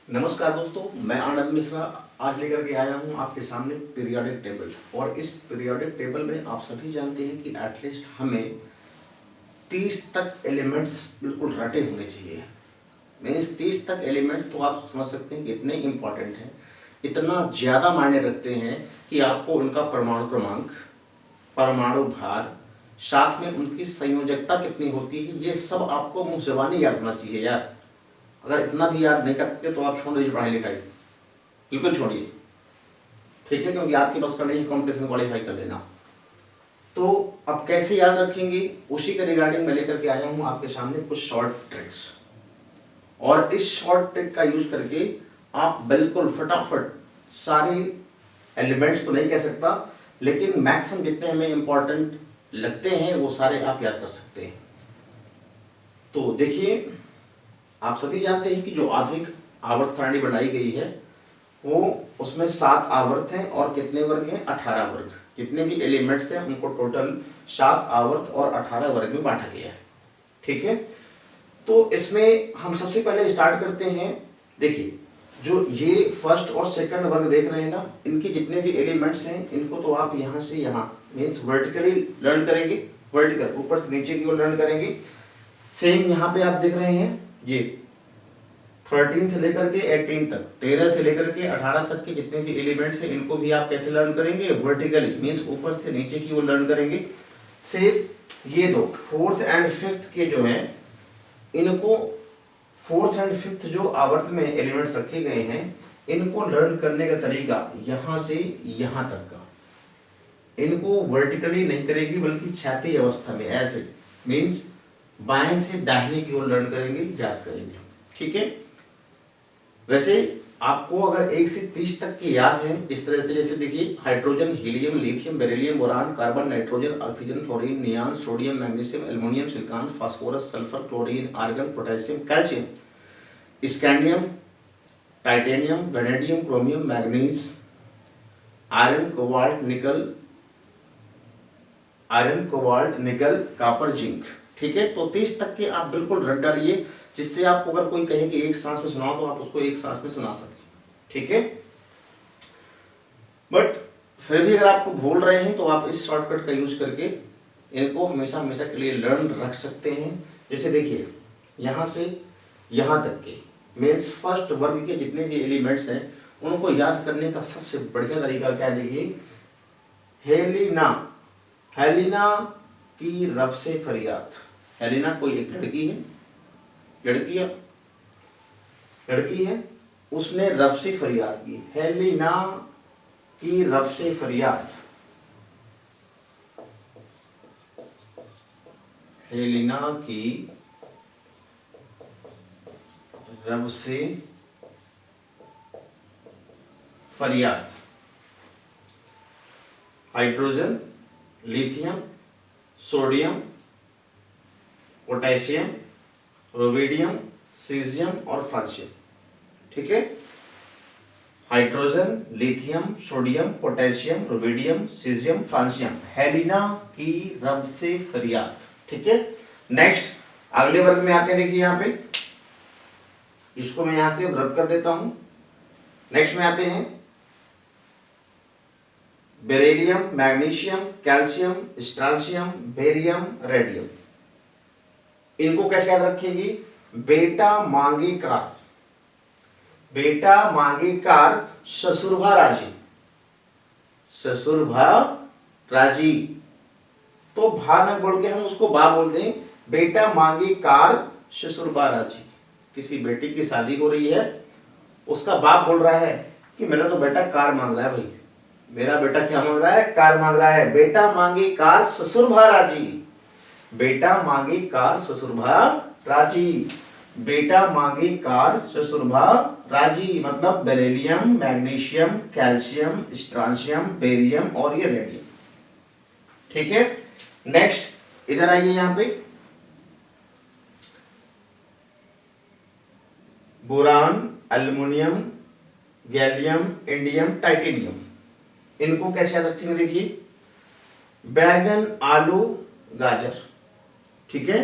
नमस्कार दोस्तों, मैं आनंद मिश्रा आज लेकर के आया हूं आपके सामने पीरियोडिक टेबल। और इस पीरियोडिक टेबल में आप सभी जानते हैं कि एटलीस्ट हमें 30 तक एलिमेंट्स बिल्कुल रटे होने चाहिए। मीन्स 30 तक एलिमेंट्स तो आप समझ सकते हैं कि इतने इम्पॉर्टेंट हैं, इतना ज़्यादा मायने रखते हैं कि आपको उनका परमाणु क्रमांक, परमाणु भार, साथ में उनकी संयोजकता कितनी होती है, ये सब आपको मुँह ज़बानी याद होना चाहिए यार। अगर इतना भी याद नहीं कर सकते तो आप छोड़ दीजिए पढ़ाई लिखाई, बिल्कुल छोड़िए, ठीक है, क्योंकि आपके पास का नहीं कॉम्पिटिशन क्वालिफाई कर लेना। तो अब कैसे याद रखेंगे, उसी के रिगार्डिंग मैं लेकर के आया हूँ आपके सामने कुछ शॉर्ट ट्रिक्स। और इस शॉर्ट ट्रिक का यूज करके आप बिल्कुल फटाफट सारे एलिमेंट्स तो नहीं कह सकता, लेकिन मैक्सिमम जितने हमें इंपॉर्टेंट लगते हैं वो सारे आप याद कर सकते हैं। तो देखिए, आप सभी जानते हैं कि जो आधुनिक आवर्त सारणी बनाई गई है वो उसमें 7 आवर्त हैं और कितने वर्ग हैं, 18 वर्ग। जितने भी एलिमेंट्स हैं उनको टोटल 7 आवर्त और 18 वर्ग में बांटा गया है, ठीक है। तो इसमें हम सबसे पहले स्टार्ट करते हैं। देखिए, जो ये फर्स्ट और सेकंड वर्ग देख रहे हैं ना, इनके जितने भी एलिमेंट्स हैं इनको तो आप यहाँ से यहाँ मीन्स वर्टिकली लर्न करेंगे, वर्टिकल ऊपर से नीचे की ओर लर्न करेंगे। सेम यहाँ पे आप देख रहे हैं ये 13 से लेकर के 18 तक, 13 से लेकर के 18 तक के जितने भी एलिमेंट्स हैं इनको भी आप कैसे लर्न करेंगे, वर्टिकली मींस ऊपर से नीचे की ओर लर्न करेंगे। से ये दो फोर्थ एंड फिफ्थ के जो हैं इनको, फोर्थ एंड फिफ्थ जो आवर्त में एलिमेंट्स रखे गए हैं इनको लर्न करने का तरीका यहाँ से यहाँ तक का, इनको वर्टिकली नहीं करेंगे बल्कि क्षैतिज अवस्था में ऐसे मीन्स बाएं से दाहिने की ओर लर्न करेंगे, याद करेंगे, ठीक है। वैसे आपको अगर 1 से 30 तक की याद है इस तरह से, जैसे देखिए hydrogen, helium, lithium, beryllium, boron, carbon, nitrogen, oxygen, fluorine, neon, sodium, magnesium, aluminium, silicon, phosphorus, sulphur, chlorine, argon, potassium, calcium, scandium, titanium, vanadium, chromium, manganese, iron, cobalt, nickel, copper, zinc, ठीक है। तो 30 तक के आप बिल्कुल रट डालिए, जिससे आपको अगर कोई कहे कि एक सांस में सुनाओ तो आप उसको एक सांस में सुना सकें, ठीक है। बट फिर भी अगर आपको भूल रहे हैं तो आप इस शॉर्टकट का यूज करके इनको हमेशा हमेशा के लिए लर्न रख सकते हैं। जैसे देखिए, यहाँ से यहाँ तक के मीन्स फर्स्ट वर्ग के जितने भी एलिमेंट्स हैं उनको याद करने का सबसे बढ़िया तरीका क्या है, देखिए, हेलिना की रब से फरियाद। हेलिना कोई एक लड़की है, लड़की है, उसने रब से फरियाद की। हेलिना की रब से फरियाद, हेलिना की रब से फरियाद। Hydrogen, lithium, sodium, potassium, rubidium, caesium और फ्रांसियम, ठीक है। Hydrogen, lithium, sodium, potassium, rubidium, caesium, francium, हेलिना की रब से फरियाद, ठीक है। नेक्स्ट अगले वर्ग में आते हैं। देखिए यहाँ पे इसको मैं यहां से रब कर देता हूं। नेक्स्ट में आते हैं beryllium, magnesium, calcium, स्ट्रांशियम, barium, radium. इनको कैसे याद रखेंगे, बेटा मांगे कार ससुरभा राजी, तो भा न बोल के हम उसको बा बोलते हैं। बेटा मांगे कार ससुरभा राजी, किसी बेटी की शादी हो रही है, उसका बाप बोल रहा है कि मेरा तो बेटा कार मांग रहा है, भाई मेरा बेटा क्या मांग रहा है, कार मांग रहा है। बेटा मांगे कार ससुरभा राजी, बेटा मांगे कार ससुरभा राजी, बेटा मांगे कार ससुरभा राजी, मतलब बेरिलियम, मैग्नीशियम, कैल्शियम, स्ट्रांशियम, बेरियम और ये रेडियम, ठीक है। नेक्स्ट इधर आइए, यहां पे boron, aluminium, gallium, indium, titanium, इनको कैसे याद रखेंगे, देखिए, बैगन, आलू, गाजर, ठीक है।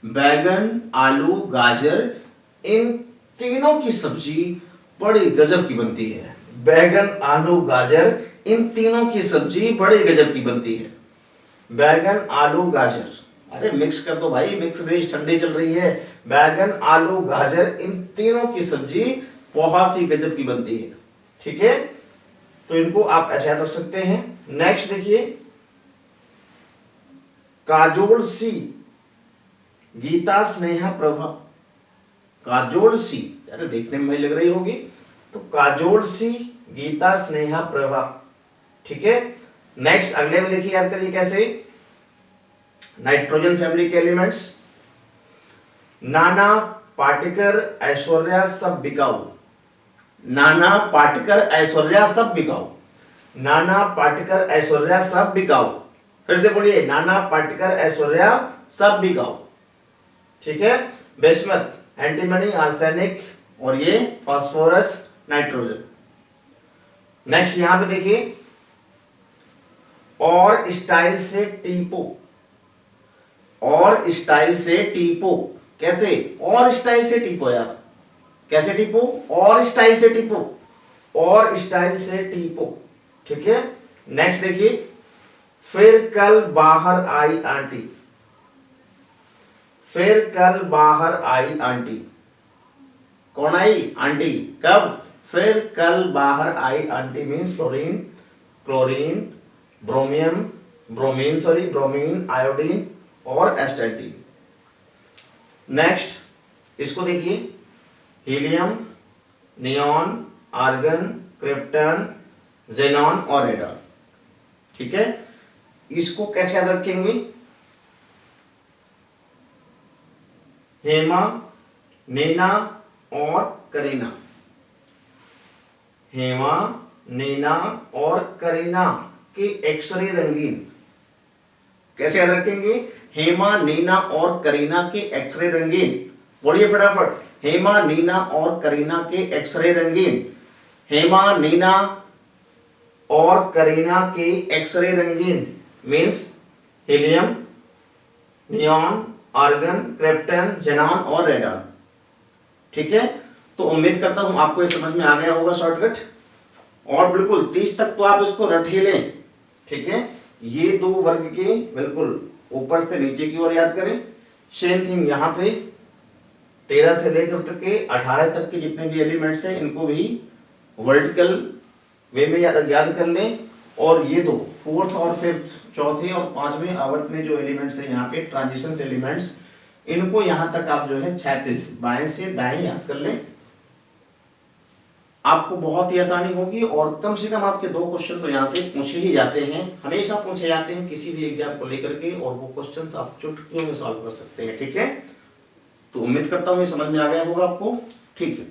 बैगन, आलू, गाजर, इन तीनों की सब्जी बड़ी गजब की बनती है। बैगन, आलू, गाजर, इन तीनों की सब्जी बड़ी गजब की बनती है। बैगन, आलू, गाजर, अरे मिक्स कर दो भाई, मिक्स वेज ठंडी चल रही है। बैगन, आलू, गाजर, इन तीनों की सब्जी बहुत ही गजब की बनती है। ठीक है, तो इनको आप ऐसे याद रख सकते हैं। नेक्स्ट देखिए, काजोल सी गीता स्नेहा प्रभा। काजोल सी, अरे देखने में लग रही होगी, तो काजोल सी गीता स्नेहा प्रभा। ठीक है, नेक्स्ट अगले में देखिए, याद करिए कैसे। नाइट्रोजन फैमिली के एलिमेंट्स, नाना पाटेकर, ऐश्वर्या सब बिकाऊ। नाना पाटेकर, ऐश्वर्या सब बिकाऊ। नाना पाटेकर, ऐश्वर्या सब बिकाऊ। फिर से बोलिए, नाना पाटेकर, ऐश्वर्या सब बिकाऊ। ठीक है, बिस्मथ, एंटीमनी, आर्सेनिक, और ये फास्फोरस, नाइट्रोजन। नेक्स्ट यहां पे देखिए, और स्टाइल से टीपो। और स्टाइल से टीपो, कैसे? और स्टाइल से टीपो यार, कैसे टीपो? और स्टाइल से टीपो, और स्टाइल से टीपो। ठीक है, नेक्स्ट देखिए, फिर कल बाहर आई आंटी। फिर कल बाहर आई आंटी, कौन आई? आंटी। कब? फिर कल बाहर आई aunty means fluorine, chlorine, bromium, bromine, iodine और एस्टेटिन। नेक्स्ट इसको देखिए, helium, neon, argon, krypton, xenon और रेडॉन। ठीक है, इसको कैसे याद रखेंगे? हेमा, नीना और करीना। हेमा, नीना और करीना के एक्सरे रंगीन, कैसे याद रखेंगे? हेमा, नीना और करीना के एक्सरे रंगीन। बोलिए फटाफट, हेमा, नीना और करीना के एक्सरे रंगीन। हेमा, नीना और करीना के एक्सरे रंगीन means helium, neon, argon, krypton, xenon और रेडॉन। ठीक है, तो उम्मीद करता हूं आपको ये समझ में आ गया होगा शॉर्टकट। और बिल्कुल 30 तक तो आप इसको रट ही लें। ठीक है, ये दो वर्ग के बिल्कुल ऊपर से नीचे की ओर याद करें। सेम थिंग यहाँ पे 13 से लेकर तक के 18 तक के जितने भी एलिमेंट्स हैं इनको भी वर्टिकल वे में याद कर लें। और ये दो फोर्थ और फिफ्थ, चौथे और पांचवें आवर्त में जो एलिमेंट्स हैं यहाँ पे ट्रांजिशन एलिमेंट्स, इनको यहाँ तक आप जो है 36 बाएं से दाएं याद कर लें। आपको बहुत ही आसानी होगी और कम से कम आपके 2 क्वेश्चन तो यहाँ से पूछे ही जाते हैं, हमेशा पूछे जाते हैं किसी भी एग्जाम को लेकर के, और वो क्वेश्चंस आप चुटकियों में सॉल्व कर सकते हैं। ठीक है, तो उम्मीद करता हूँ ये समझ में आ गया होगा आपको। ठीक है।